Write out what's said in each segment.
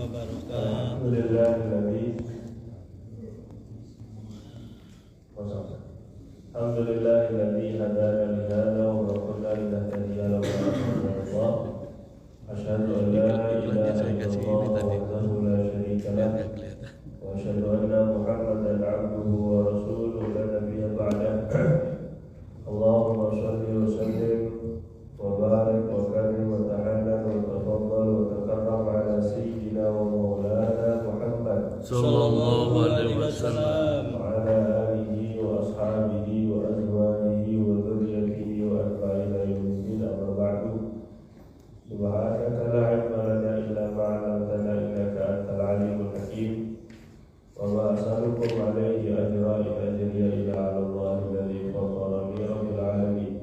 wabarakatuh. Alhamdulillahilladzi hadana li hadza wa ma kunna linahtadiya lawla an hadana. Asyhadu an la ilaha illallah wahdahu la syarika lah wa asyhadu anna Muhammadan 'abduhu wa rasuluhu la nabiyya ba'dah. Allahumma shalli wa sallim wa barik wa karim wa ta'ala wa tafaddal wa takarram ala sayyidina wa maulana Muhammad Sallallahu alaihi wasallam wa ala alihi wa ashabihi wa azwajihi wa dzurriyyatihi wa atba'ihi yaumiddin, amma ba'du. Subhanaka la ilma lana illa ma 'allamtana innaka antal alimul hakim. Wa ma as'alukum 'alaihi ajra in ajriya illa 'ala Allah alladzi faddalani rabbil alamin.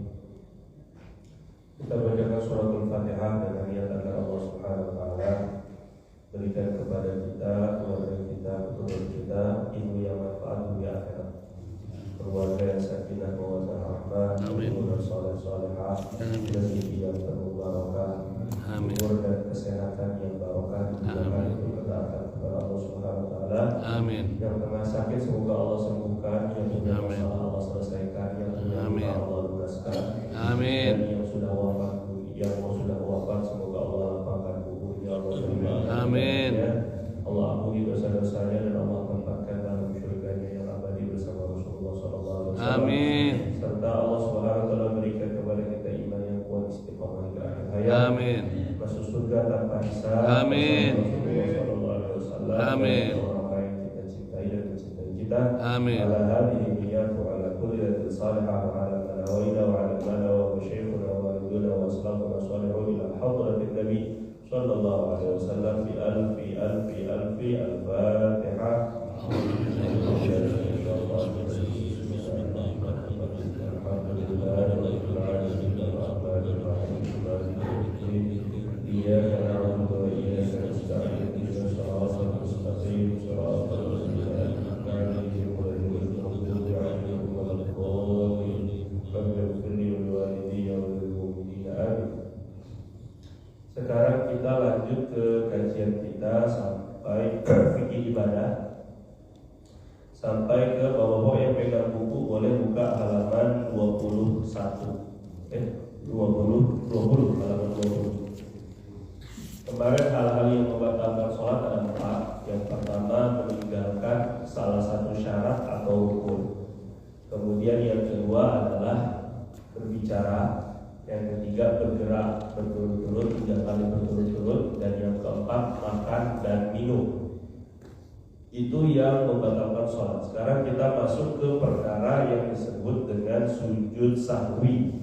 Kita bacakan suratul Fatihah dengan niat agar Allah Subhanahu wa taala berikan kepada kita, keluarga kita, keturunan kita ilmu yang manfaat di akhirat, keluarga yang sakinah mawaddah rahmah, keturunan saleh salehah, rezeki yang penuh barokah, umur dan kesehatan yang barokah, dimudahkan itu ketaatan kepada Allah Subhanahu wa taala. Amin. Yang tengah sakit semoga Allah sembuhkan, yang punya masalah Allah selesaikan, yang punya luka Allah lunaskan. Amin. Dan yang sudah wafat semoga Allah lapangkan kuburnya, Allah terima. Amin. Allah ampuni dosa-dosanya dan Allah tempatkan dalam surganya yang abadi bersama Rasulullah SAW. Amin. Serta Allah Subhanahu wa taala berikan kepada kita iman yang kuat, istiqomah hingga akhir hayat. Amin. Masuk surga tanpa hisab. Amin. Rasulullah SAW. Amin. Orang-orang yang kita cintai dan mencintai kita. Amin. Ala hadhihi niyyat wa ala kulli niyatin salihah wa ala ma nawaina wa ala ma nawa syekhuna wa waliduna wa sallallahu salihun ila hadratin nabi sallallahu alaihi wasallam bi alfi al-Fatihah. Sekarang kita lanjut ke kajian kita sampai fikih ibadah, sampai ke bawah-bawah. Yang pegang buku boleh buka halaman 20 halaman 20. Kemarin hal-hal yang membatalkan sholat ada 4. Yang pertama meninggalkan salah satu syarat atau rukun. Kemudian yang kedua adalah berbicara. Yang ketiga bergerak berturut-turut 3 kali berturut-turut. Dan yang keempat makan dan minum. Itu yang membatalkan sholat. Sekarang kita masuk ke perkara yang disebut dengan sujud sahwi.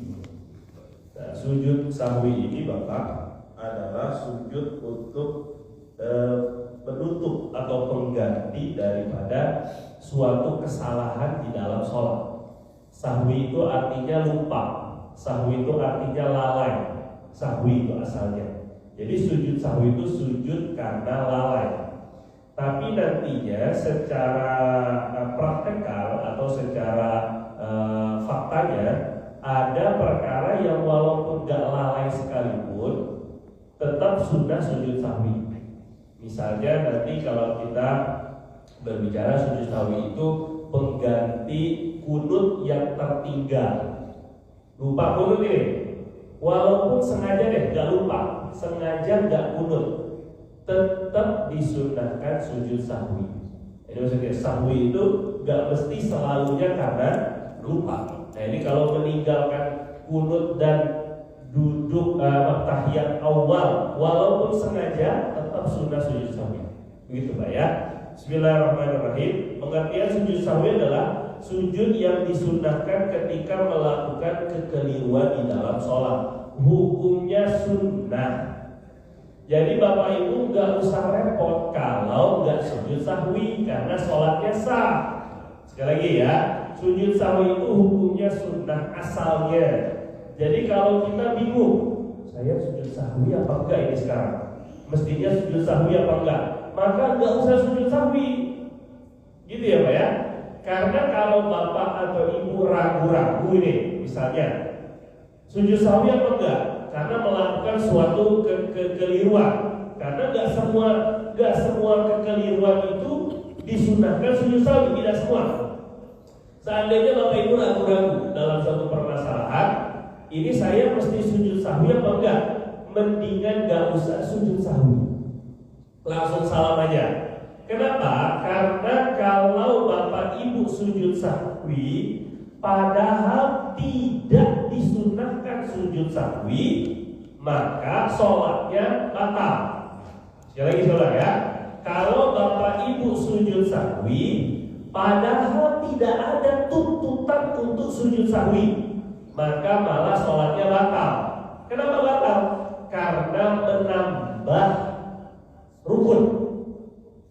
Nah, sujud sahwi ini Bapak adalah sujud untuk penutup atau pengganti daripada suatu kesalahan di dalam sholat. Sahwi itu artinya lupa. Sahwi itu artinya lalai. Sahwi itu asalnya. Jadi sujud sahwi itu sujud karena lalai. Tapi nantinya secara praktikal atau secara faktanya ada perkara yang walaupun gak lalai sekalipun tetap sunnah sujud sahwi. Misalnya nanti kalau kita berbicara sujud sahwi itu pengganti kunut yang tertinggal. Lupa kunut ini, walaupun sengaja gak lupa, sengaja gak kunut, tetap disunnahkan sujud sahwi. Jadi maksudnya sahwi itu gak mesti selalunya karena lupa. Nah ini kalau meninggalkan kunut dan duduk tahiyat awal walaupun sengaja tetap sunnah sujud sahwi. Begitu Pak ya. Bismillahirrahmanirrahim. Pengertian sujud sahwi adalah sujud yang disunnahkan ketika melakukan kekeliruan di dalam sholat. Hukumnya sunnah. Jadi Bapak Ibu nggak usah repot kalau nggak sujud sahwi karena sholatnya sah. Sekali lagi ya, sujud sahwi itu hukumnya sunnah asalnya. Jadi kalau kita bingung, saya sujud sahwi apa enggak ini sekarang? Mestinya sujud sahwi apa enggak? Maka nggak usah sujud sahwi. Gitu ya Pak ya. Karena kalau Bapak atau Ibu ragu-ragu ini, misalnya sujud sahwi apa enggak? Karena melakukan suatu kekeliruan. Karena nggak semua kekeliruan itu disunahkan sujud sahwi, tidak semua. Seandainya Bapak Ibu ragu-ragu dalam suatu permasalahan, ini saya mesti sujud sahwi apa enggak? Mendingan nggak usah sujud sahwi, langsung salam aja. Kenapa? Karena kalau Bapak Ibu sujud sahwi, padahal tidak disunahkan sujud sahwi, maka sholatnya batal. Sekali lagi saudara ya, kalau Bapak Ibu sujud sahwi, padahal tidak ada tuntutan untuk sujud sahwi, maka malah sholatnya batal. Kenapa batal? Karena menambah rukun.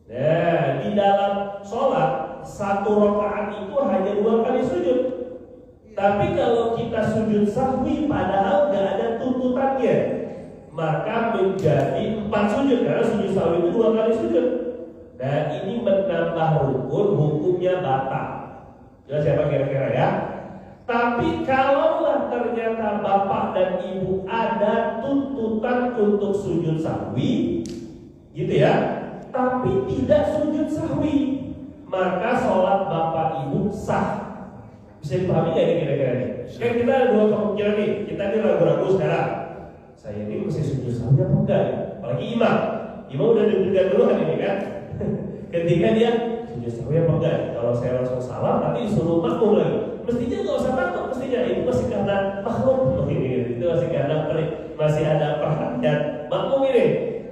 Nah, di dalam sholat satu rakaat itu hanya 2 kali sujud. Tapi kalau kita sujud sahwi padahal nggak ada tuntutannya, maka menjadi 4 sujud karena sujud sahwi itu 2 kali sujud. Dan ini menambah rukun, hukumnya batal. Jelas siapa kira-kira ya? Tapi kalaulah ternyata bapak dan ibu ada tuntutan untuk sujud sahwi, gitu ya, tapi tidak sujud sahwi, maka sholat bapak ibu sah. Bisa dipahami nggak ini kira-kira ini? Kan kita ada 2 kemungkinan nih. Kita ini ragu-ragu sekarang. Saya ini mesti sujud sahwi apa enggak? Apalagi imam udah deg-degan duluan ini kan. Ketika dia sujud sahwi apa enggak? Kalau saya langsung salam, nanti disuruh makmum lagi. Mestinya nggak usah takut, mestinya itu masih karena makhluk ini, itu masih karena masih ada perhatian makmum ini.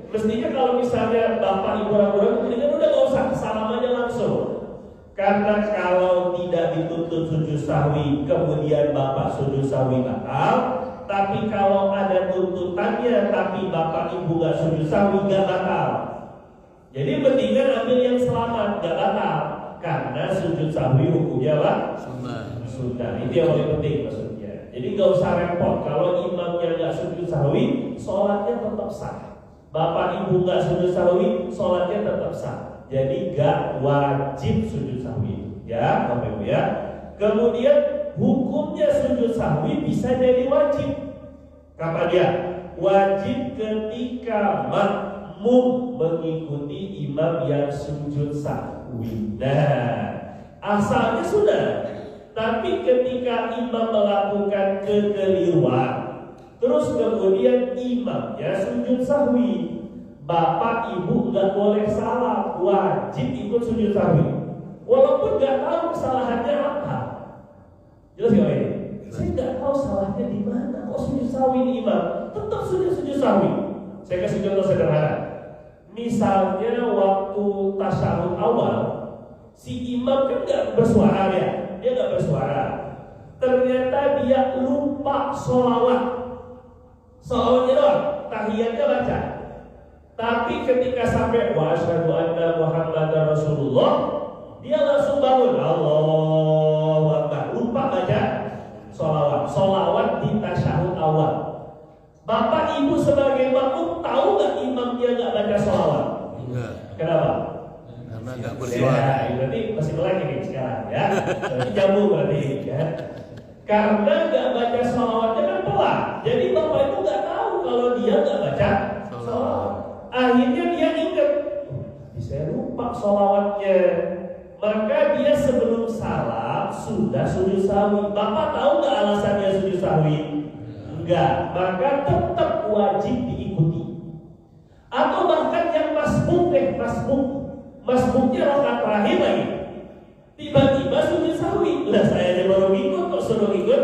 Mestinya kalau misalnya bapak ibu ragu-ragu, mendingan udah nggak usah salam aja langsung. Karena kalau tidak dituntut sujud sahwi, kemudian bapak sujud sahwi batal. Tapi kalau ada tuntutannya, tapi bapak ibu nggak sujud sahwi, nggak batal. Jadi mendingan ambil yang selamat, nggak batal. Karena sujud sahwi hukumnya apa? Sunnah. Itu yang paling penting maksudnya. Jadi nggak usah repot. Kalau imamnya nggak sujud sahwi, sholatnya tetap sah. Bapak ibu nggak sujud sahwi, sholatnya tetap sah. Jadi nggak wajib sujud sahwi, ya Bapak Ibu ya. Kemudian hukumnya sujud sahwi bisa jadi wajib. Kapan dia? Wajib ketika makmum mengikuti imam yang sujud sahwi. Nah, asalnya sudah. Tapi ketika imam melakukan kekeliruan, terus kemudian imamnya sujud sahwi, bapak ibu nggak boleh salah, wajib ikut sujud sahwi, walaupun nggak tahu kesalahannya apa. Jelas nggak ini? Saya nggak tahu salahnya di mana. Kok sujud sahwi ini imam? Tetap sujud sahwi. Saya kasih contoh sederhana. Misalnya waktu tasyahud awal, si imam kan nggak bersuara ya. Dia nggak bersuara. Ternyata dia lupa sholawat. Sholawatnya doang, tahiyatnya baca. Tapi ketika sampai wa asyhadu anna Muhammadar Rasulullah, dia langsung bangun. Allahu Akbar. Lupa baca sholawat. Sholawat di tasyahud awal. Bapak ibu sebagai makmum tahu nggak imamnya nggak baca sholawat? Enggak. Kenapa? Karena nggak bersuara. Ya, berarti masih melek ini sekarang ya. Berarti nyambung berarti ya. Karena nggak baca sholawatnya kan pelan. Jadi bapak itu nggak tahu kalau dia nggak baca sholawat. Akhirnya dia ingat, saya lupa sholawatnya. Maka dia sebelum salam sudah sujud sahwi. Bapak tahu nggak alasannya sujud sahwi? Enggak. Maka tetap wajib diikuti. Atau bahkan yang masbuknya rakaat terakhir lagi, tiba-tiba sujud sahwi. Lah saya aja baru ikut, kok suruh ikut?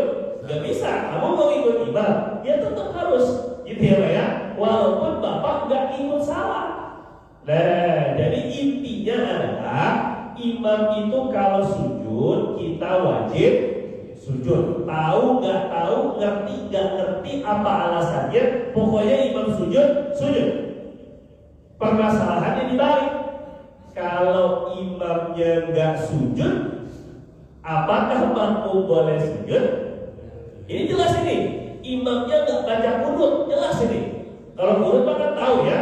Gak bisa. Kamu mau ikut imam, ya tetap harus, gitu ya Pak ya. Walaupun bapak nggak ikut salah. Nah, jadi intinya adalah imam itu kalau sujud kita wajib sujud. Tahu nggak tahu, ngerti nggak ngerti apa alasannya, pokoknya imam sujud. Permasalahannya dibalik. Kalau imamnya nggak sujud, apakah makmum boleh sujud? Ini jelas ini. Imamnya nggak baca qunut, jelas ini. Kalau qunut kan tahu ya,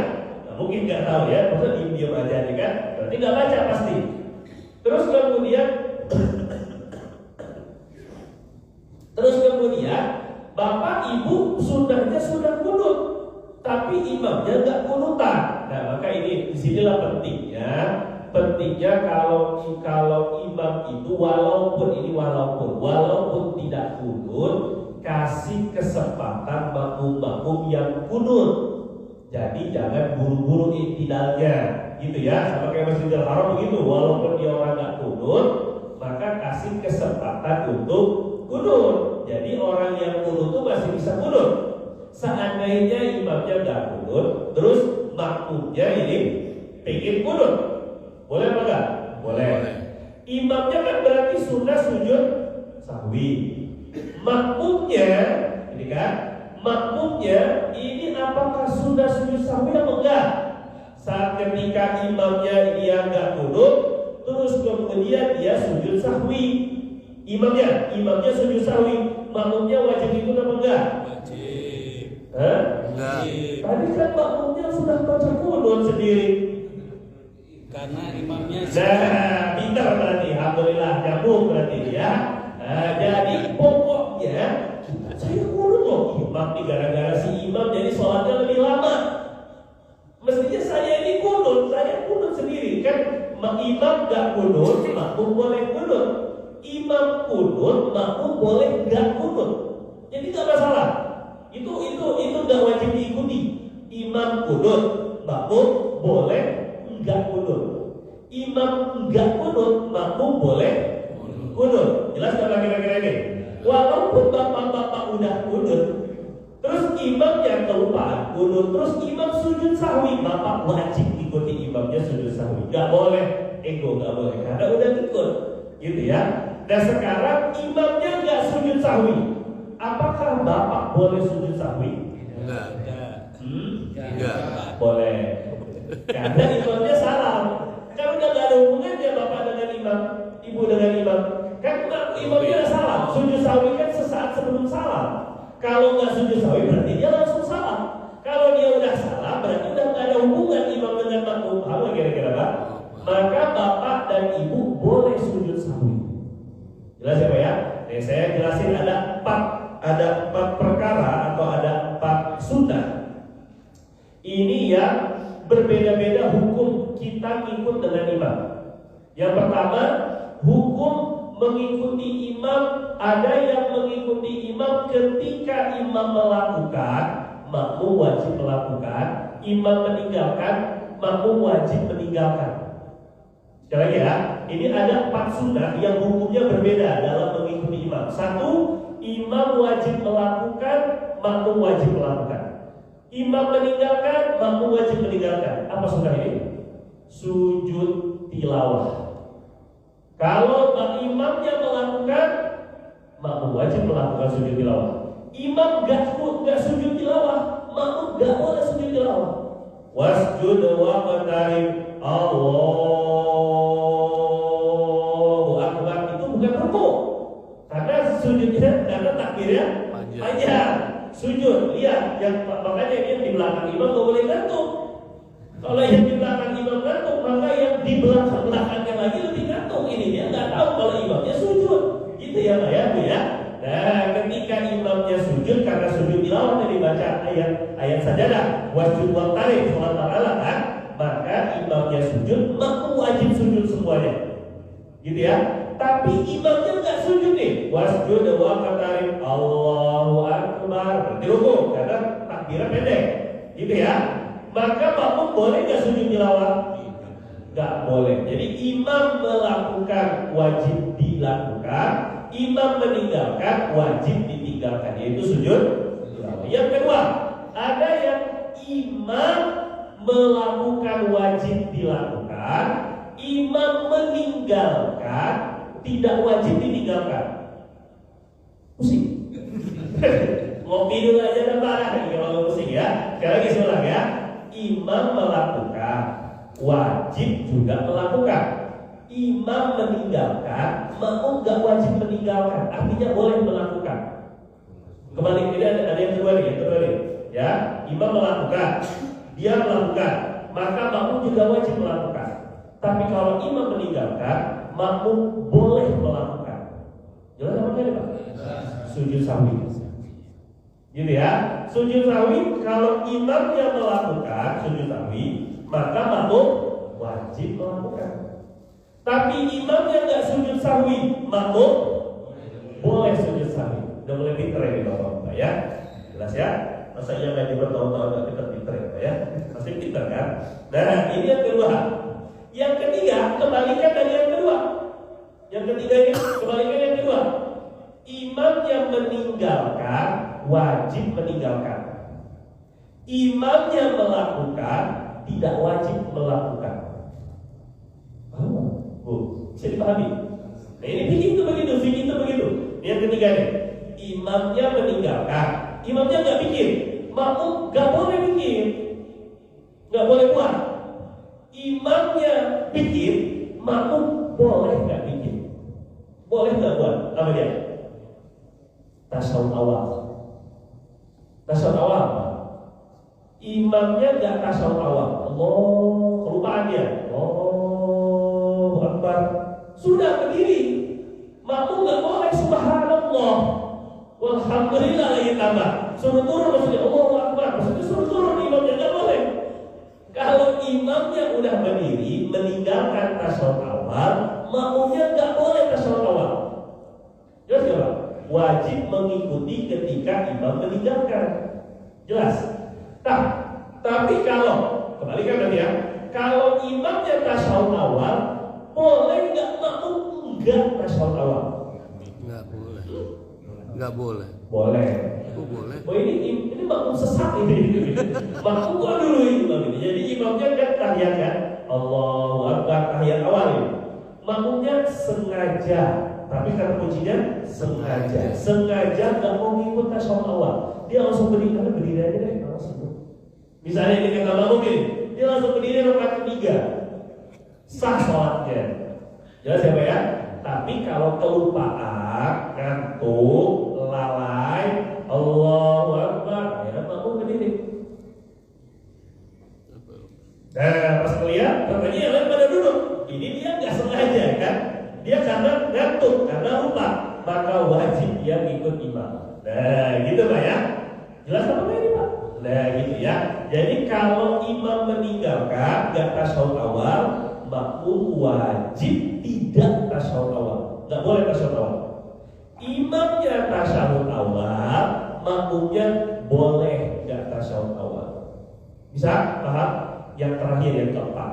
nggak mungkin nggak tahu ya. Maksudnya diam aja nih kan, berarti nggak baca pasti. Terus kemudian bapak ibu sunnahnya sudah qunut, tapi imamnya nggak qunutan. Nah, maka ini disinilah pentingnya. Pentingnya kalau imam itu walaupun tidak kunut, kasih kesempatan makmum-makmum yang kunut. Jadi jangan buru-buru iktidalnya, gitu ya. Sama kayak Masjidil Haram begitu, walaupun dia orang nggak kunut, maka kasih kesempatan untuk kunut. Jadi orang yang kunut itu masih bisa kunut. Seandainya imamnya nggak kunut, terus makmumnya ini pengen kunut, boleh apa enggak? Boleh. Imamnya kan berarti sunnah sujud sahwi. Makmumnya ini apakah sudah sujud sahwi atau enggak? Saat ketika imamnya dia enggak kunut, terus kemudian dia sujud sahwi. Imamnya sujud sahwi, makmumnya wajib ikut apa enggak? Wajib. Enggak. Tadi kan makmumnya sudah baca kunut sendiri. Karena imamnya. Nah, pintar berarti, alhamdulillah, nyambung berarti ya. Jadi pokoknya saya kunut loh imam nih, gara-gara si imam jadi sholatnya lebih lama. Mestinya saya ini kunut sendiri kan. Imam gak kunut, makmum boleh kunut. Imam kunut, makmum boleh gak kunut. Jadi gak masalah. Itu gak wajib diikuti. Imam kunut, makmum boleh gak kunut. Imam gak kunut, makmum boleh kunut. Jelas gak kira-kira ini? Walaupun bapak-bapak udah kunut, terus imam yang kelupaan kunut, terus imam sujud sahwi, bapak wajib ikuti imamnya sujud sahwi. Gak boleh ego, gak boleh, karena udah ikut, gitu ya. Dan sekarang imamnya gak sujud sahwi, apakah bapak boleh sujud sahwi? Enggak. Boleh. Karena imamnya salah. Kan udah gak ada hubungannya bapak dengan imam, ibu dengan imam. Kan imamnya salah. Sujud sahwi kan sesaat sebelum salam. Kalau nggak sujud sahwi berarti dia langsung salah. Kalau dia udah salah berarti udah nggak ada hubungan imam dengan makmum. Apa kira-kira Pak? Maka bapak dan ibu boleh sujud sahwi. Jelas ya Pak ya? Nih saya jelasin ada empat perkara atau ada 4 sunnah. Ini yang berbeda-beda hukum kita ikut dengan imam. Yang pertama, hukum mengikuti imam. Ada yang mengikuti imam ketika imam melakukan, makmum wajib melakukan. Imam meninggalkan, makmum wajib meninggalkan. Sekali lagi ya, ini ada 4 sunnah yang hukumnya berbeda dalam mengikuti imam. 1, imam wajib melakukan, makmum wajib melakukan. Imam meninggalkan, makmum wajib meninggalkan. Apa sunnah ini? Sujud tilawah. Kalau imamnya melakukan, makmum wajib melakukan sujud tilawah. Imam gak sujud tilawah, makmum gak boleh sujud tilawah. Wasjud waqtarib, Allahu Akbar, itu bukan rukuk. Karena sujudnya, karena takbirnya panjang. Sujud, lihat, makanya yang di belakang imam gak boleh gantung. Kalau yang di belakang imam gantung, maka yang di belakangnya lagi lebih gantung. Ini dia nggak tahu kalau imamnya sujud, gitu ya Pak ya, Bu ya. Nah, ketika imamnya sujud karena sujud tilawah tadi baca ayat sajadah, wasjud waqtarib, sholat ta'ala kan, maka imamnya sujud, makmum wajib sujud semuanya, gitu ya. Tapi imamnya nggak sujud nih, wasjud waqtarib, Allahu Akbar, berarti rukuk karena takbirnya pendek, gitu ya. Maka makmum boleh nggak sujud tilawah? Nggak boleh. Jadi imam melakukan wajib dilakukan, imam meninggalkan wajib ditinggalkan, yaitu sujud tilawah. Yang kedua, ada yang imam melakukan wajib dilakukan, imam meninggalkan tidak wajib ditinggalkan. Pusing. Ngopi dulu aja dan marah kalau pusing ya. Sekali lagi saya ulang ya. Imam melakukan, wajib juga melakukan. Imam meninggalkan, makmum gak wajib meninggalkan. Artinya boleh melakukan. Kembali ini ada yang kedua nih, ya. Imam melakukan, dia melakukan, maka makmum juga wajib melakukan. Tapi kalau imam meninggalkan, makmum boleh melakukan. Jelas apa enggak Pak? Sujud sahwi. Gitu ya. Sujud sahwi kalau imam yang melakukan sujud sahwi, maka makmum wajib melakukan. Tapi imamnya nggak sujud sahwi, makmum boleh sujud sahwi. Udah mulai pinter ini Bapak ya, jelas ya. Masa iya ngaji bertahun-tahun nggak pinter-pinter ya, pasti pinter kan. Nah ini yang kedua. Yang ketiga kebalikan dari yang kedua. Yang ketiga ini kebalikan yang kedua. Imam yang meninggalkan wajib meninggalkan. Imam yang melakukan tidak wajib melakukan. Bisa dipahami? Nah ini fikih itu begitu. Ini yang ketiga nih. Imamnya meninggalkan, imamnya nggak bikin, makmum nggak boleh bikin, nggak boleh buat. Imamnya bikin, makmum boleh nggak bikin, boleh nggak buat. Apa dia? Tasawuf awal. Tasawuf awal. Imamnya nggak tasawuf awal. Allah, kelupaan dia. Oh, Akbar. Sudah berdiri, makmum nggak boleh subhanallah, walhamdulillah lagi tambah. Suruh turun maksudnya Allahu Akbar, maksudnya suruh turun, imamnya nggak boleh. Kalau imamnya udah berdiri meninggalkan tasawuf awal, makmumnya nggak boleh tasawuf awal. Jelas nggak Pak? Wajib mengikuti ketika imam meninggalkan. Jelas? Tapi kalau kembalikan tadi ya, kalau imamnya tasawuf awal, boleh nggak makmum enggak tasawuf awal? Nggak boleh. Nggak boleh. Boleh. Oh, boleh. Oh ini makmum sesat ini. Makmum gua dulu imam ini. Jadi imamnya kan tahiyat kan, Allahu Akbar tahiyat awal ini. Makmumnya sengaja, tapi kata kuncinya sengaja nggak mau ngikut tasawuf awal. Dia langsung berdiri aja deh, langsung. Misalnya ini kata makmum ini, dia langsung berdiri rakaat ketiga. Sah sholatnya. Jelas ya Pak ya? Tapi kalau kelupaan, ngantuk, lalai, Allahu Akbar, ya makmum berdiri. Nah pas ngeliat, katanya yang lain pada duduk. Ini dia nggak sengaja kan? Dia karena ngantuk, karena lupa, maka wajib dia ngikut imam. Nah gitu Pak ya? Jelas apa ini Pak? Nah gitu ya. Jadi kalau imam meninggalkan nggak tasawuf awal, makmum wajib tidak tasawuf awal, nggak boleh tasawuf awal. Imamnya tasawuf awal, makmumnya boleh nggak tasawuf awal. Bisa paham? Yang terakhir yang keempat,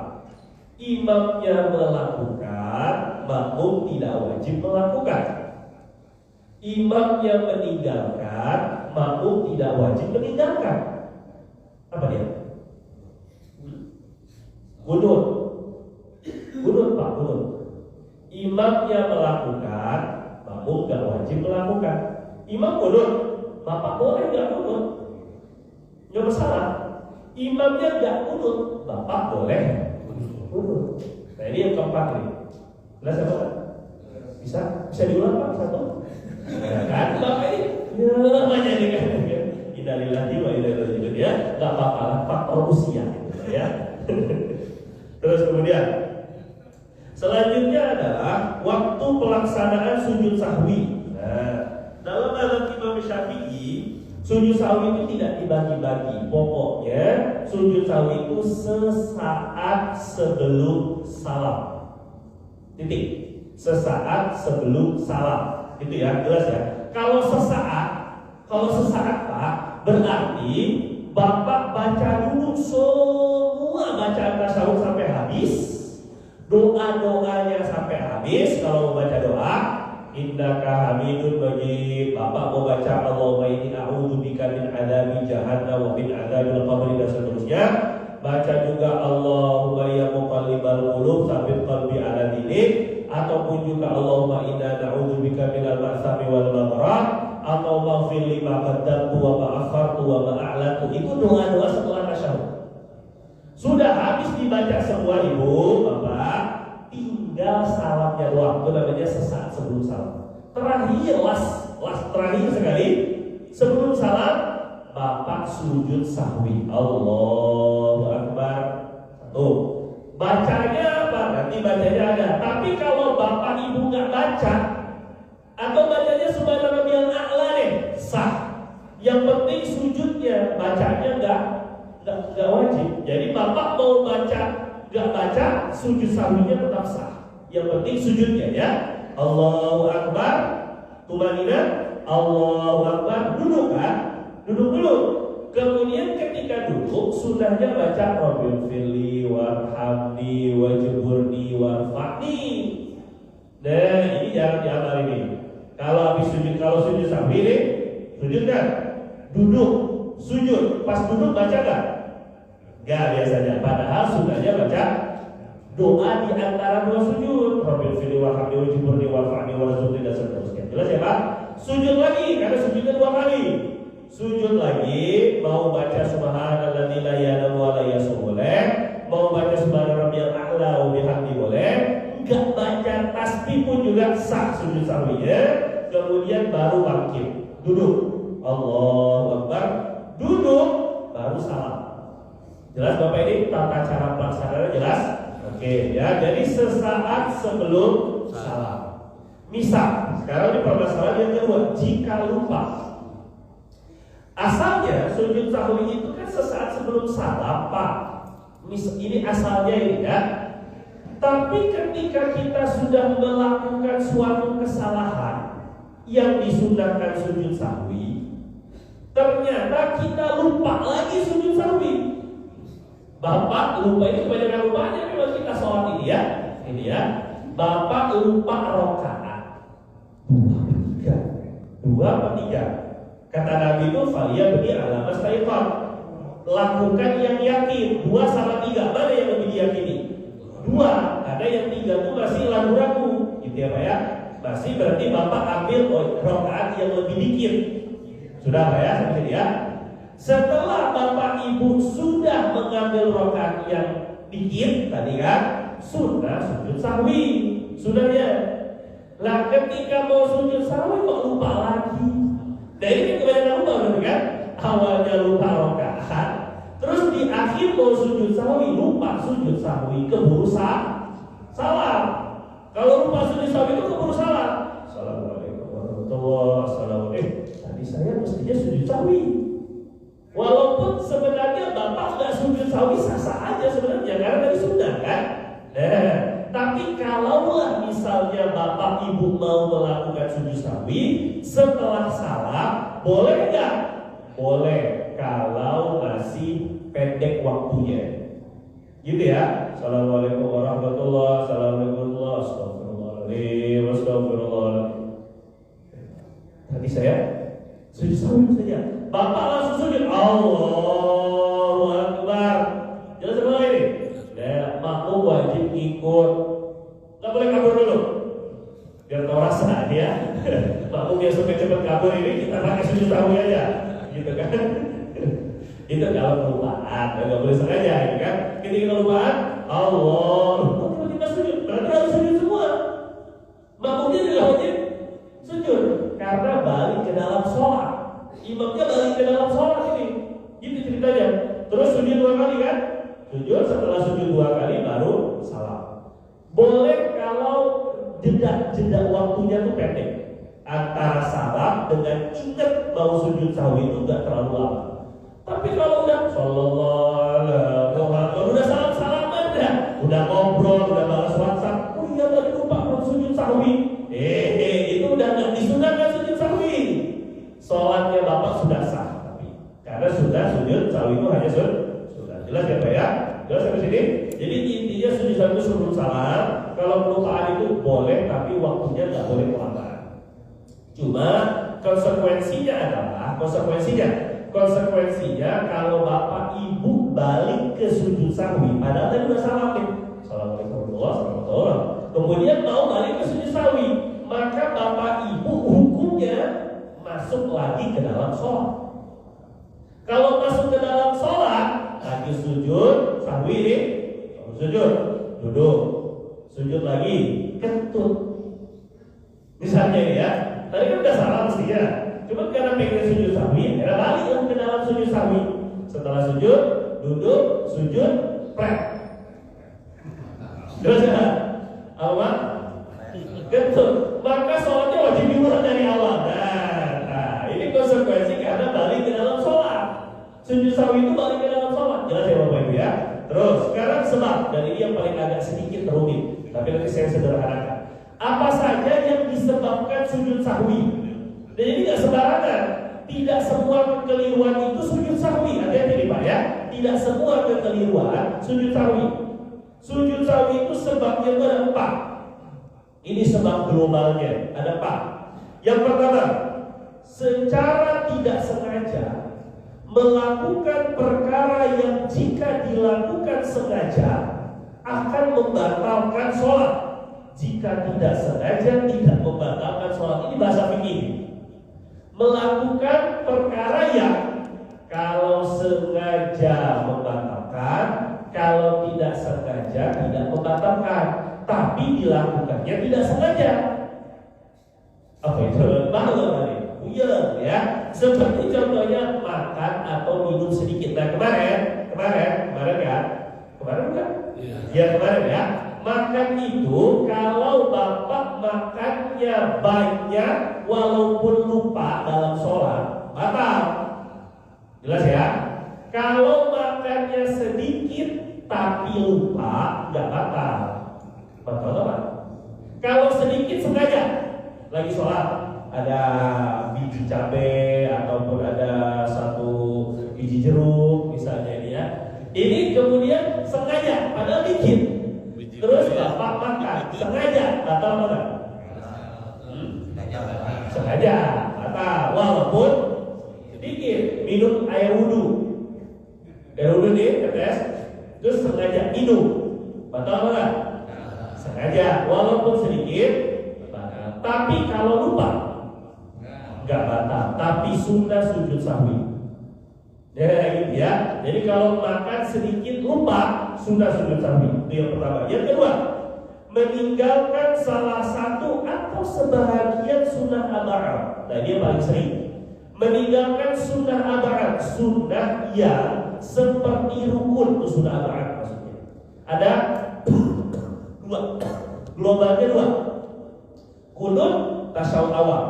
imamnya melakukan, makmum tidak wajib melakukan. Imamnya meninggalkan, makmum tidak wajib meninggalkan. Apa dia? Gunut Pak, gunut. Imamnya melakukan, makmum gak wajib melakukan. Imam gunut, bapak boleh gak gunut? Gak masalah. Imamnya gak gunut, bapak boleh gunut. Nah ini yang keempat nih. Jelas apa kan? Bisa diulang Pak satu? Ya kan? Bapak ini namanya nih kan. Innalillahi wa inna ilaihi raji'un ya. Gak apa-apa lah, faktor usia ya. Terus kemudian selanjutnya adalah waktu pelaksanaan sujud sahwi. Nah, dalam mazhab Imam Syafi'i, sujud sahwi itu tidak dibagi-bagi. Pokoknya sujud sahwi itu sesaat sebelum salam. Titik. Sesaat sebelum salam. Itu ya, jelas ya. Kalau sesaat Pak, berarti Bapak baca dulu semua bacaan tasawuf sampai habis, doa-doanya sampai habis. Kalau mau baca doa, innaka hamidun majid, Bapak mau baca Allahumma inni a'udzubika min adzabi jahannam wa min adzabil qabri dan seterusnya. Baca juga Allahumma ya muqallibal qulub tsabbit qalbi ala dinik, ataupun juga Allahumma inna na'udzubika minal ma'sami wal maghrib, atau maghfir lima qaddamtu wa ma akhartu wa ma a'lantu. Itu doa-doa setelah tasyahud. Sudah habis dibaca semua Ibu, Bapak, tinggal salamnya doang. Itu namanya sesaat sebelum salam. Terakhir terakhir sekali sebelum salam, Bapak sujud sahwi. Allahu Akbar. Tuh. Bacanya apa? Nanti bacanya ada. Tapi kalau Bapak Ibu nggak baca, atau bacanya subhana rabbiyal a'la nih, sah. Yang penting sujudnya, bacanya nggak wajib. Jadi bapak mau baca, nggak baca, sujud sahwinya tetap sah. Yang penting sujudnya ya. Allahu Akbar, tumanina, Allahu Akbar, duduk kan? Duduk dulu. Kemudian ketika duduk, sudahnya baca Rabbil firli warhamni wajburni warfa'ni. Nah, ini jarang diamal ini. Kalau habis sujud, kalau sujud sahwi nih, sujud kan? Duduk, sujud. Pas duduk baca kan? Enggak biasanya. Padahal sudahnya baca doa di antara dua sujud. Rabbil firli warhamni wajburni warfa'ni warzuqni dan seterusnya. Jelas ya Pak? Sujud lagi karena sujudnya 2 kali. Sujud lagi, mau baca subhanalladzi la ilaha wa la yasmu boleh, mau baca subhana rabbiyal a'la wa bihamdi boleh, enggak baca tasbih pun juga sah sujud sahwinya. Kemudian baru bangkit, duduk, Allahu Akbar, duduk, baru salam. Jelas Bapak ini tata cara pelaksanaan jelas? Oke ya, jadi sesaat sebelum salam. Misal, sekarang ini permasalahan yang kedua, jika lupa. Asalnya sujud sahwi itu kan sesaat sebelum salam, Pak. Ini asalnya ini ya. Tapi ketika kita sudah melakukan suatu kesalahan yang disunahkan sujud sahwi, ternyata kita lupa lagi sujud sahwi. Bapak lupa, ini kebanyakan lupanya memang kita sholat ini ya. Ini ya. Bapak lupa rakaat 2 apa 3. Kata Nabi itu falia beri alamat syaitan. Lakukan yang yakin. 2 sama 3 mana yang lebih diyakini? 2. Ada yang 3 itu masih ragu-ragu. Gitu ya Pak ya. Masih berarti Bapak ambil rakaat yang lebih dikit. Sudah Pak ya? Seperti ya. Setelah Bapak Ibu sudah mengambil rakaat yang dikit tadi kan, sudah sujud sahwi. Sudahnya. Lah ketika mau sujud sahwi kok lupa lagi. Dan ini kebanyakan lupa berarti kan? Awalnya lupa rakaat, terus di akhir mau sujud sahwi lupa sujud sahwi, keburu salam. Kalau lupa sujud sahwi itu keburu salam. Assalamualaikum warahmatullahi wabarakatuh. Tadi saya mestinya sujud sahwi. Walaupun sebenarnya Bapak nggak sujud sahwi sah-sah aja sebenarnya karena tadi sudah kan. Tapi kalaulah misalnya Bapak Ibu mau melakukan sujud sahwi setelah salam, boleh nggak? Boleh kalau masih pendek waktunya. Gitu ya. Assalamualaikum warahmatullahi wabarakatuh. Astagfirullahaladzim. Astagfirullahaladzim. Tadi saya sujud sahwi saja. Bapak langsung sujud. Allahu Akbar. Jelas apa ini? Ya, makmum wajib ikut. Nggak boleh kabur dulu. Biar tahu rasa dia. Makmum yang suka cepat kabur ini kita pakai sujud sahwi aja, gitu kan? Itu kalau kelupaan, nggak boleh sengaja, gitu kan? Ketika kelupaan, Allah, tiba-tiba sujud, berarti harus sujud semua. Makmumnya juga wajib sujud, karena balik ke dalam sholat. Imamnya balik ke dalam sholat ini, gitu ceritanya. Terus sujud 2 kali kan? Sujud, setelah sujud 2 kali baru salam. Boleh kalau jeda waktunya tuh pendek. Antara salam dengan ingat mau sujud sahwi itu nggak terlalu lama. Tapi kalau udah sallallahu alaihi wasallam, udah salam-salaman dah, udah ngobrol, udah balas WhatsApp, oh iya tadi lupa mau sujud sahwi. Itu udah nggak disunahkan sujud sahwi. Sholatnya Bapak sudah sah, tapi karena sudah sujud sahwi itu hanya sudah. Jelas ya Pak ya? Jelas sampai sini? Jadi intinya sujud sahwi itu sebelum salam. Kalau kelupaan itu boleh, tapi waktunya nggak boleh kelamaan. Cuma konsekuensinya kalau Bapak Ibu balik ke sujud sahwi, padahal tadi udah salam nih. Assalamualaikum warahmatullahi wabarakatuh. Kemudian mau balik ke sujud sahwi, maka Bapak Ibu hukumnya masuk lagi ke dalam sholat. Kalau masuk ke dalam sholat, lagi sujud sahwi ini, sujud, duduk, sujud lagi, kentut. Misalnya ini ya, tadi kan udah salah mestinya. Cuma karena pengen sujud sahwi, ya balik ke dalam sujud sahwi. Setelah sujud, duduk, sujud, prek. Terus ya, apa? Kentut. Maka sholatnya wajib diulang dari awal. Nah, ini konsekuensi karena balik ke dalam sholat. Sujud sahwi itu balik ke dalam sholat. yang agak sedikit rumit, tapi nanti saya sederhanakan. Apa saja yang disebabkan sujud sahwi? Dan ini nggak sembarangan. Tidak semua kekeliruan itu sujud sahwi. Hati-hati nih Pak ya. Tidak semua kekeliruan sujud sahwi. Sujud sahwi itu sebabnya itu ada 4. Ini sebab globalnya ada 4. Yang pertama, secara tidak sengaja melakukan perkara yang jika dilakukan sengaja akan membatalkan sholat. Jika tidak sengaja tidak membatalkan sholat. Ini bahasa fikih. Melakukan perkara yang kalau sengaja membatalkan, kalau tidak sengaja tidak membatalkan, tapi dilakukannya tidak sengaja. Apa itu? Malam ya. Seperti contohnya makan atau minum sedikit. Nah kemarin kan? Ya kemarin ya. Makan itu kalau bapak makannya banyak walaupun lupa dalam sholat batal. Jelas ya? Kalau makannya sedikit tapi lupa nggak batal. Batal apa? Kalau sedikit sengaja lagi sholat ada biji cabai ataupun ada 1 biji jeruk misalnya ini ya. Ini kemudian sengaja padahal dikit. Terus bapak makan sengaja batal apa? Sengaja batal walaupun sedikit. Minum air wudhu nih tetes, terus sengaja minum batal apa? Sengaja walaupun sedikit batal. Tapi kalau lupa nggak batal, tapi sunnah sujud sahwi. Ya gitu ya. Jadi kalau makan sedikit lupa sunnah sujud sahwi. Itu yang pertama. Yang kedua, meninggalkan salah satu atau sebahagian sunnah aba'ad. Nah ini yang paling sering. Meninggalkan sunnah aba'ad, sunnah yang seperti rukun. Itu sunnah aba'ad maksudnya. Ada 2, globalnya 2. Kunut, tasyahud awal.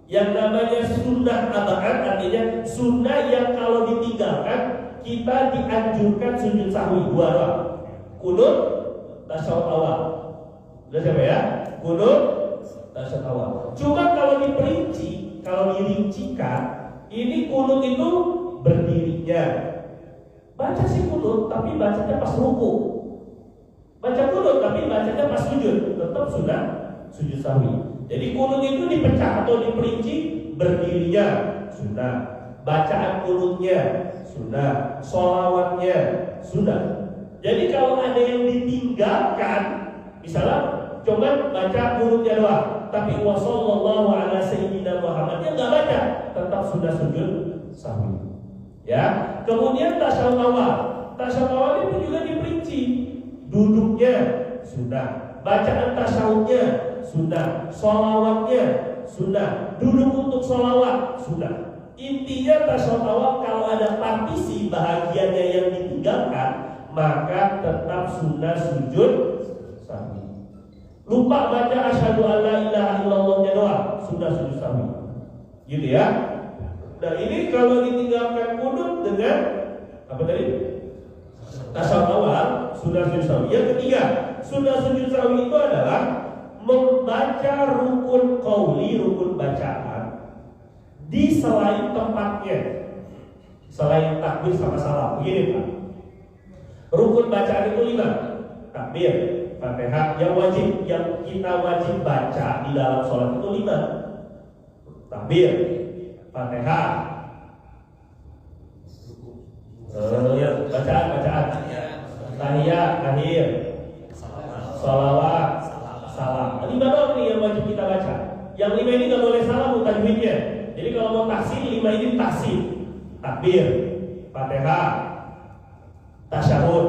Yang namanya sunnah aba'ad artinya sunnah yang kalau ditinggalkan kita dianjurkan sujud sahwi 2 doang. Kunut, tasyahud awal. Udah siapa ya? Kunut, tasyahud awal. Cuma kalau diperinci, kalau dirincikan, ini kunut itu berdirinya. Baca sih kunut, tapi bacanya pas ruku. Baca kunut, tapi bacanya pas sujud. Tetap sunnah sujud sahwi. Jadi kunut itu dipecah atau diperinci, berdirinya sunnah, bacaan kunutnya sunnah, sholawatnya sunnah. Jadi kalau ada yang ditinggalkan, misalnya coba baca kunutnya doang, tapi wassallallahu ala sayyidina Muhammadnya nggak baca, tetap sunnah sujud sahwi. Ya. Kemudian tasyahud awal, tasyahud awal itu juga diperinci, duduknya sunnah, bacaan tasyahudnya sunnah, sholawatnya sunnah, duduk untuk sholawat sunnah. Intinya tasyahud awal kalau ada partisi bahagiannya yang ditinggalkan, maka tetap sunnah sujud sahwi. Lupa baca asyhadu alla ilaha illallahnya doang, sunnah sujud sahwi. Gitu ya. Nah ini kalau ditinggalkan kunut dengan apa tadi? Tasyahud awal, sunnah sujud sahwi. Yang ketiga, sunnah sujud sahwi itu adalah membaca rukun qauli, rukun bacaan di selain tempatnya, selain takbir sama salam. Begini Pak, rukun bacaan itu 5. Takbir, Fatihah, yang kita wajib baca di dalam sholat itu 5. Takbir, Fatihah, bacaan, tahiyat, akhir, salawat, salam. 5 doang nih yang wajib kita baca. Yang 5 ini nggak boleh salah tajwidnya. Jadi kalau mau tahsin 5 ini tahsin. Takbir, Fatihah, tasyahud,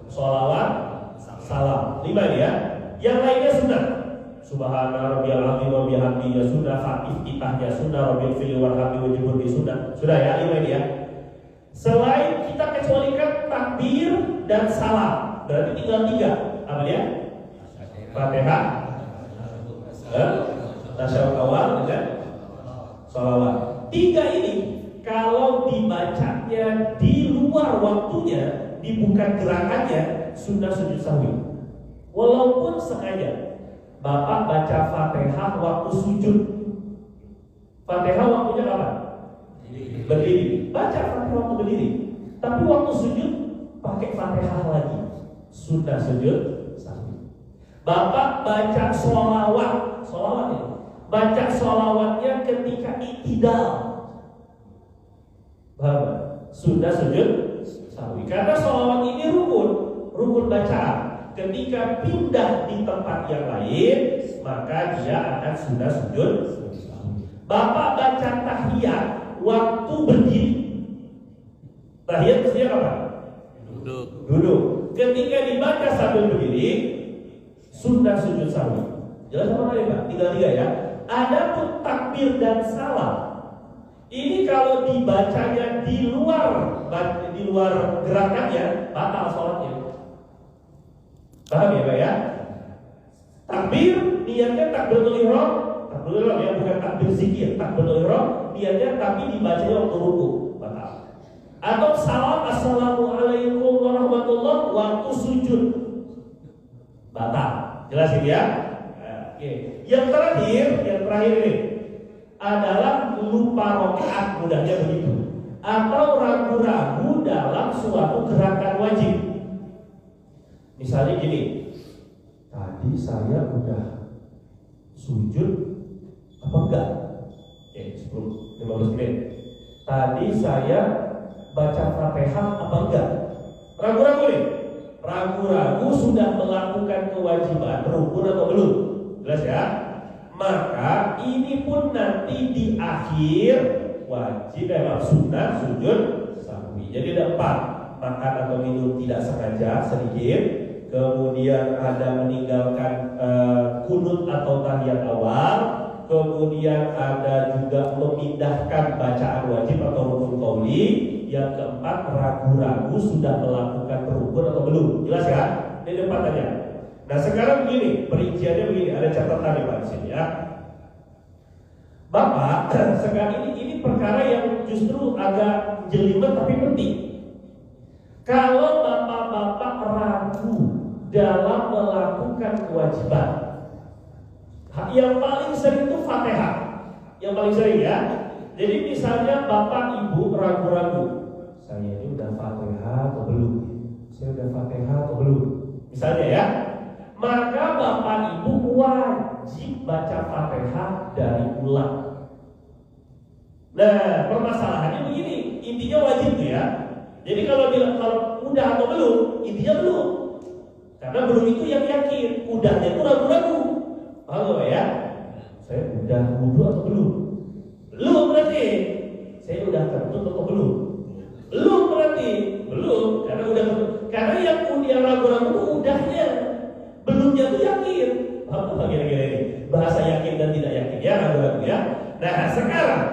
sholawat, salam. 5 ini ya. Yang lainnya sunnah. Subhana rabbiyal azim wa bihamdihi sunnah, Fatihah sunnah, rabbil fili warhamni wa jibri sunnah. Sudah ya 5 ini ya. Selain kita kecualikan takbir dan salam, berarti tinggal 3. Apa dia? Fatihah, tasyahud awal dan sholawat. 3 ini kalau dibacanya di luar waktunya, di bukan gerakannya, sunnah sujud sahwi. Walaupun sengaja Bapak baca Fatihah waktu sujud. Fatihah waktunya kapan? Berdiri. Baca Fatihah waktu berdiri. Tapi waktu sujud pakai Fatihah lagi. Sunnah sujud sahwi. Bapak baca sholawat ya. Baca sholawatnya ketika i'tidal. Paham? Sunnah sujud sahwi. Karena sholawat ini rukun bacaan. Ketika pindah di tempat yang lain, maka dia akan sunnah sujud sahwi. Bapak baca tahiyat waktu berdiri. Tahiyat mestinya apa? Duduk. Ketika dibaca sambil berdiri, sunnah sujud sahwi. Jelas apa ya Pak? Tinggal 3 ya. Adapun takbir dan salam, ini kalau dibacanya di luar gerakannya, batal sholatnya. Paham ya Pak ya? Takbir, niatnya takbiratul ihram ya, bukan takbir zikir. Takbiratul ihram, niatnya tapi dibacanya waktu ruku, batal. Atau salam assalamualaikum warahmatullah waktu sujud, batal. Jelas ini ya? Oke. Yang terakhir ini adalah lupa rakaat, mudahnya begitu, atau ragu-ragu dalam suatu gerakan wajib. Misalnya gini, tadi saya udah sujud apa enggak? 10-15 menit. Tadi saya baca Fatihah apa enggak? Ragu-ragu nih. Ragu-ragu sudah melakukan kewajiban rukun atau belum? Jelas ya? Maka ini pun nanti di akhir wajib sunnah sujud sahwi. Jadi ada 4: makan atau minum tidak sengaja sedikit, kemudian ada meninggalkan kunut atau tahiyat awal, kemudian ada juga memindahkan bacaan wajib atau rukun qauli, yang keempat ragu-ragu sudah melakukan rukun atau belum. Jelas ya? Ini 4 tanya. Nah sekarang begini, perinciannya begini, ada catatan nih Pak di sini ya. Bapak, sekarang ini perkara yang justru agak jelimet tapi penting. Kalau bapak-bapak ragu dalam melakukan kewajiban, yang paling sering itu Fatihah, yang paling sering ya. Jadi misalnya bapak ibu ragu-ragu, saya ini udah Fatihah atau belum? Saya udah Fatihah atau belum? Misalnya ya. Maka bapak ibu wajib baca Fatihah dari ulang. Nah, permasalahannya begini, intinya wajib tuh ya. Jadi kalau udah atau belum, intinya belum. Karena belum itu yang yakin, udahnya itu ragu-ragu. Paham gak ya? Saya udah wudu atau belum? Belum berarti. Saya udah kentut atau belum? Belum berarti. Belum, karena yang ragu-ragu udahnya. Belumnya tuh yakin. Apa kira-kira ini? Bahasa yakin dan tidak yakin ya, ragu-ragu ya. Nah sekarang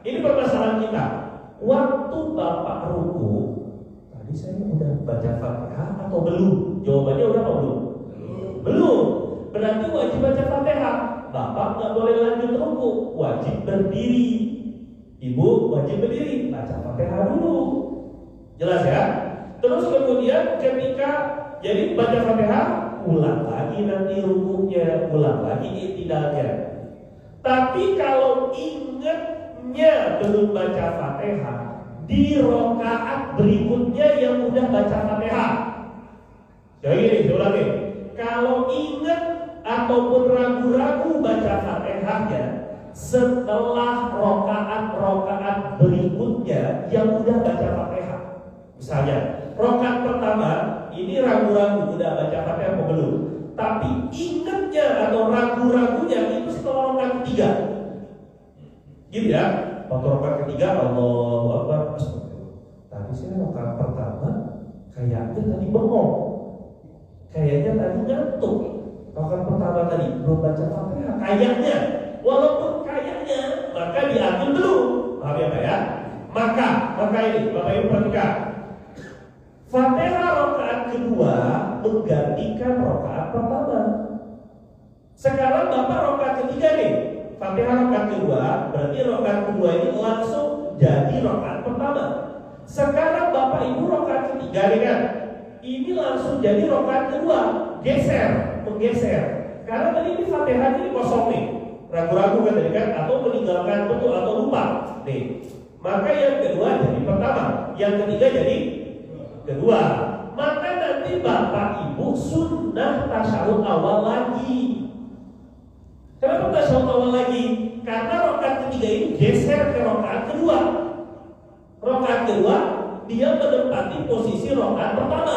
ini permasalahan kita. Waktu bapak ruku, tadi saya udah baca Fatihah atau belum? Jawabannya udah apa belum? Belum. Berarti wajib baca Fatihah. Bapak nggak boleh lanjut ruku, wajib berdiri. Ibu wajib berdiri, baca Fatihah dulu. Jelas ya? Terus kemudian ketika jadi baca Fatihah, ulang lagi nanti rukunya, ulang lagi i'tidalnya. Tapi kalau ingatnya belum baca Fatihah, di rakaat berikutnya yang udah baca Fatihah. Jadi gini, saya ulangi. Kalau ingat ataupun ragu-ragu baca Fatihahnya setelah rakaat berikutnya yang udah baca Fatihah. Misalnya, rakaat pertama ini ragu-ragu udah baca Fatihah apa belum? Tapi ingatnya atau ragu-ragunya itu setelah rakaat ketiga. Gitu ya. Waktu rakaat ketiga Allahu Akbar. Tadi saya rakaat pertama kayaknya tadi bengong. Kayaknya tadi ngantuk. Rakaat pertama tadi belum baca Fatihah. Kayaknya, walaupun kayaknya, maka diambil dulu. Paham ya Pak ya? Maka ini Bapak Ibu perhatikan. Fatihah rakaat kedua menggantikan rakaat pertama. Sekarang Bapak rakaat ketiga nih. Fatihah rakaat kedua, berarti rakaat kedua ini langsung jadi rakaat pertama. Sekarang Bapak Ibu rakaat ketiga nih kan. ini langsung jadi rakaat kedua, menggeser. Karena tadi ini Fatihahnya ini kosong nih, ragu-ragu kan tadi kan, atau meninggalkan betul atau lupa nih. Maka yang kedua jadi pertama, yang ketiga jadi kedua. Maka nanti bapak ibu sunnah tasyahud awal lagi. Kenapa tasyahud awal lagi? Karena rakaat ketiga ini geser ke rakaat kedua. Rakaat kedua dia menempati posisi rakaat pertama.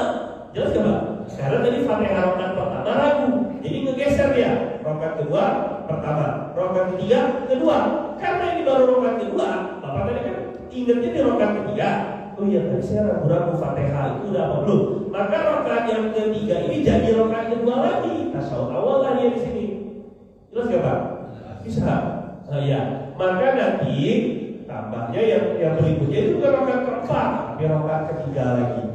Jelas gak Pak? Karena tadi Fatihah rakaat pertama ragu, jadi ngegeser dia. Rakaat kedua pertama, rakaat ketiga kedua. Karena ini baru rakaat kedua, bapak tadi kan ingatnya di rakaat ketiga. Oh iya, tadi saya ragu-ragu Fatihah itu udah apa belum? Maka rakaat yang ketiga ini jadi rakaat kedua lagi. Tasyahud awal lah dia di sini. Jelas gak Pak? Bisa. Nah, ya. Maka nanti tambahnya yang berikutnya itu bukan rakaat keempat, tapi rakaat ketiga lagi.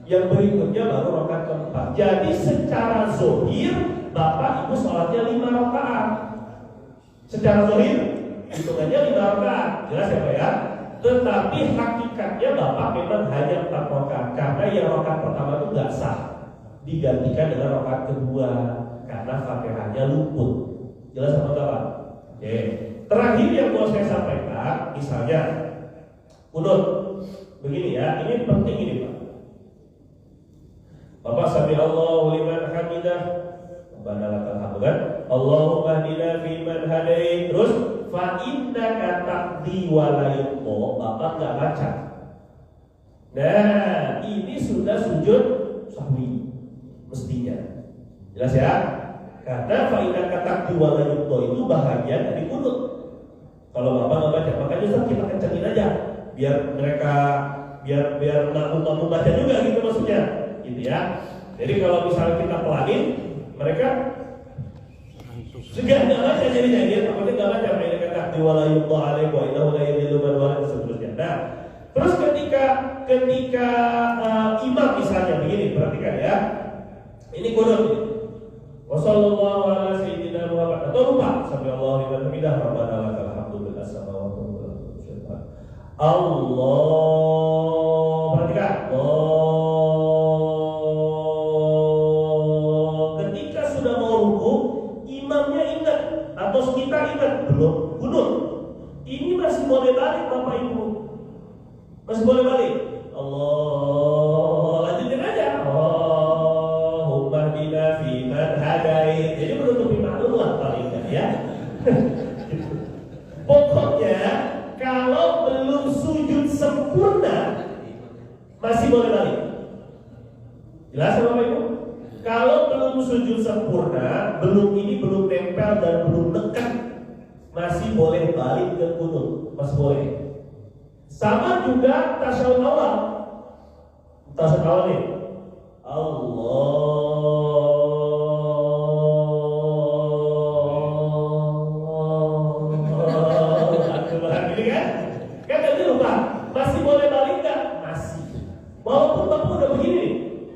Yang berikutnya baru rakaat keempat. Jadi secara zahir bapak ibu sholatnya 5 rakaat. Secara zahir hitungannya 5 rakaat. Jelas ya Pak ya? Tetapi hakikatnya bapak memang hanya 4 rakaat karena yang rakaat pertama itu nggak sah, digantikan dengan rakaat kedua karena Fatihahnya luput. Jelas apa enggak Pak? Oke. Terakhir yang mau saya sampaikan, misalnya kunut begini ya, ini penting ini Pak. Bapak sami Allahu liman hamidah, Rabbana lakal hamd kan? Allahumma hdina fiman hadait. Terus fa innaka taqdi wa la yuqda. Bapak enggak baca. Nah, ini sudah sujud sahwi mestinya. Jelas ya? Karena fa innaka taqdi wa la yuqda itu bahagian dari kunut. Kalau bapak nggak baca, makanya Ustaz kita kencengin aja, biar mereka biar makmum baca juga gitu maksudnya, gitu ya. Jadi kalau misalnya kita pelanin, mereka juga nggak baca jadi takutnya nggak baca. Mereka kata diwalayuqo alaih wa innahu la yadillu man wala dan seterusnya. Nah, terus ketika imam misalnya begini, perhatikan ya, ini kunut. Wassallallahu ala sayyidina Muhammad. Atau lupa, sallallahu liman hamidah, Rabbana lakal hamdu bil samawati wal ardi. Allah, perhatikan. Ketika sudah mau ruku, imamnya ingat atau kita ingat belum kunut. Ini masih boleh balik Bapak Ibu. Masih boleh balik. Allah, lanjutin aja. Allahumma hdina fiman hadait. Jadi menutupi maklum paling enggak ya. Pokoknya kalau belum sujud sempurna masih boleh balik. Jelas ya Bapak Ibu? Kalau belum sujud sempurna, belum nempel dan belum dekat, masih boleh balik ke kunut, masih boleh. Sama juga tasyahud awal. Tasyahud awal nih. Gini kan? Kan tadi lupa. Masih boleh balik nggak? Masih. Walaupun bapak udah begini nih.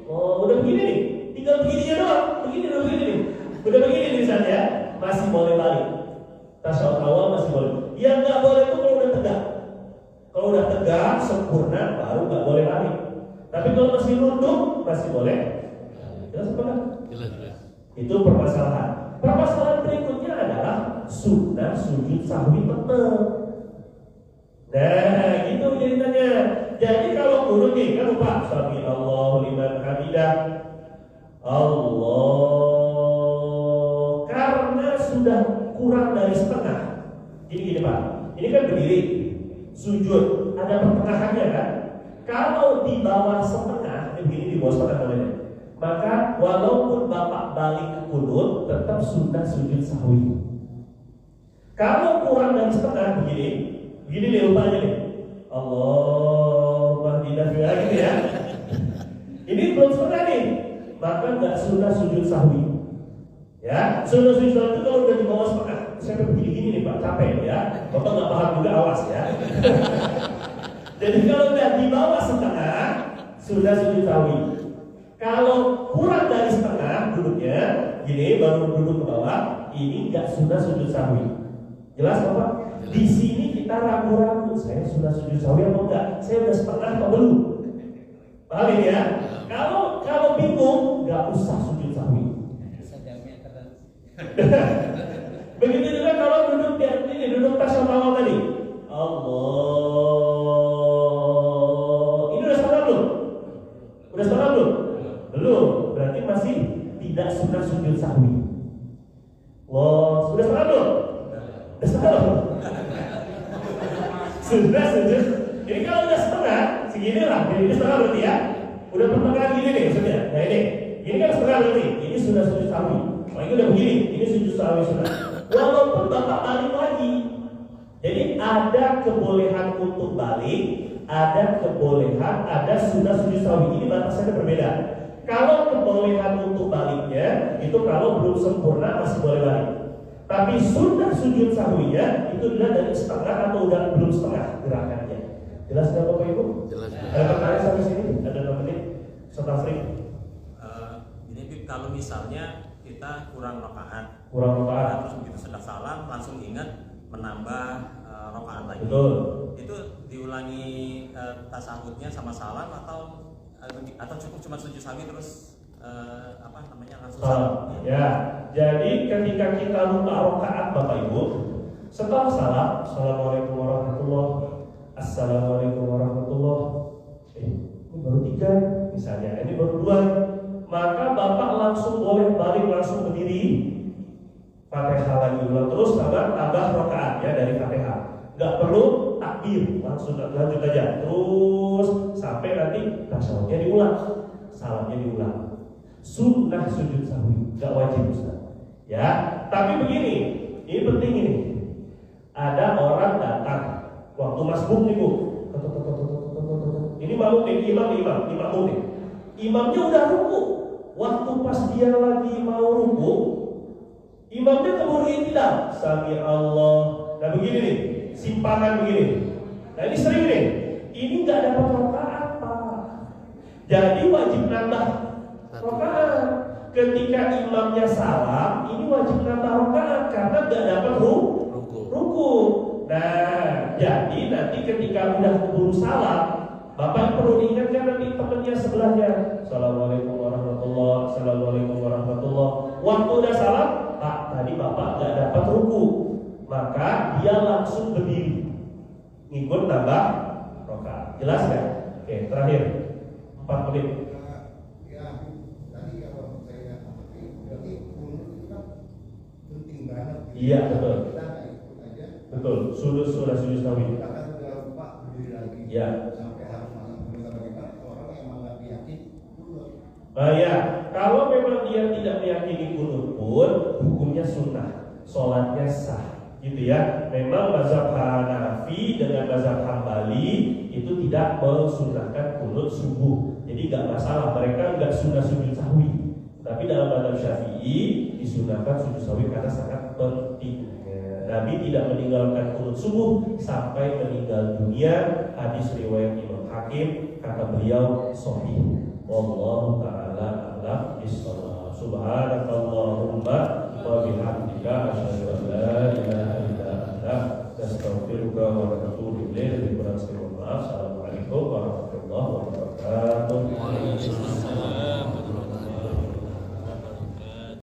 Oh, udah begini nih. Tinggal begininya doang. Begini nih. Udah begini nih misalnya, masih boleh balik. Tasyahud awal masih boleh. Yang nggak boleh itu kalau udah tegak. Kalau udah tegak sempurna baru nggak boleh balik. Tapi kalau masih nunduk masih boleh. Jelas apa kan? Jelas. Itu permasalahan. Permasalahan berikutnya adalah sunnah sujud sahwi betul. Nah, gitu ceritanya. Jadi kalau kunut nih kan lupa sami Allahu liman hamidah. Allah, karena sudah kurang dari setengah. Jadi gini Pak, ini kan berdiri sujud, ada pertengahannya kan? Kalau di bawah setengah, ini begini di bawah setengah namanya, maka walaupun bapak balik ke kunut, tetap sunnah sujud sahwi. Kalau kurang dari setengah, begini nih rupanya nih, Allahumma hdina fiman hadait gitu ya. Ini belum setengah nih, maka nggak sunnah sujud sahwi. Ya, sunnah sujud sahwi itu kalau udah di bawah setengah, saya begini nih Pak, capek ya. Bapak nggak paham juga, awas ya. Jadi kalau udah di bawah setengah, sudah sujud sahwi. Kalau kurang dari setengah duduknya, gini baru duduk ke bawah, ini nggak sudah sujud sahwi. Jelas Bapak? Di sini kita ragu-ragu, saya sudah sujud sahwi atau enggak? Saya udah setengah atau belum? Paham ini ya? Kalau bingung, nggak usah sujud sahwi. Begitu juga kalau duduk di ini, duduk tasyahud awal tadi. Allah. Ini udah setengah belum? Udah setengah belum? Belum. Berarti masih tidak sunnah sujud sahwi. Loh, sudah setengah belum? Udah setengah belum? Sudah sujud. Ini kalau udah setengah, segini lah. Ini setengah berarti ya. Udah pertengahan gini nih maksudnya. Nah ini kan setengah berarti. Ini sudah sujud sahwi. Oh ini udah begini. Ini sujud sahwi sudah. Walaupun bapak balik lagi. Jadi ada kebolehan untuk balik, ada kebolehan, ada sunnah sujud sahwi. Ini batasannya berbeda. Kalau kebolehan untuk baliknya itu kalau belum sempurna masih boleh balik. Tapi sunnah sujud sahwinya itu dilihat dari setengah atau udah belum setengah gerakannya. Jelas nggak Bapak Ibu? Jelas. Ada pertanyaan sampai sini? Ada 6 menit? Setafrik? Jadi kalau misalnya kita kurang rakaat, terus begitu sudah salam langsung ingat menambah rakaat lagi. Betul. Itu diulangi tasawufnya sama salam atau cukup cuma sujud sahwi terus langsung salam? Ya. Jadi ketika kita lupa rakaat Bapak Ibu, setelah salam, assalamualaikum warahmatullahi wabarakatuh. Assalamualaikum warahmatullahi. Ini baru 3 misalnya, ini baru 2. Maka Bapak langsung boleh balik langsung berdiri. Fatihah lagi ulang terus tambah rakaat ya dari Fatihah. Enggak perlu takbir, langsung lanjut aja. Terus sampai nanti tasyahudnya diulang, salamnya diulang. Sunnah sujud sahwi, enggak wajib Ustaz. Ya, tapi begini, ini penting ini. Ada orang datang waktu masbuk nih Bu. Ini makmum nih, imam nih. Imamnya udah ruku. Waktu pas dia lagi mau ruku, imamnya keburu tidak. Sami Allah. Nah begini nih, simpangan begini. Nah ini sering nih. Ini nggak dapat rakaat Pak. Jadi wajib nambah rakaat. Ketika imamnya salam, ini wajib nambah rakaat karena nggak dapat ruku. Nah, jadi nanti ketika udah keburu salam, Bapak perlu diingatkan nanti temannya sebelahnya. Assalamualaikum warahmatullahi wabarakatuh. Assalamualaikum warahmatullahi wabarakatuh. Waktu udah salam, Pak, tadi Bapak nggak dapat ruku, maka dia langsung berdiri, ngikut nambah rakaat. Jelas ya? Oke, terakhir 4 menit. Ya, tadi kalau saya berarti itu kan penting banget. Iya betul. Kita nggak ikut aja. Betul. Sudah sujud sahwi. Kita kan udah lupa berdiri lagi. Ya. Sampai harus masuk bagaimana orang yang emang nggak yakin kunut. Ya, kalau memang dia tidak meyakini kunut pun hukumnya sunnah, sholatnya sah, gitu ya. Memang mazhab Hanafi dengan mazhab Hambali itu tidak mensunnahkan kunut subuh, jadi nggak masalah. Mereka nggak sunnah sujud sahwi, tapi dalam mazhab Syafi'i disunahkan sujud sahwi karena sangat penting. Nabi tidak meninggalkan kunut subuh sampai meninggal dunia. Hadis riwayat Imam Hakim, kata beliau sahih. Wallahu ta'ala a'lam bissawab. Subhanakallahumma wa bihamdika asyhadu an la ilaha illa anta astaghfiruka wa atubu ilaik. Assalamualaikum warahmatullahi wabarakatuh.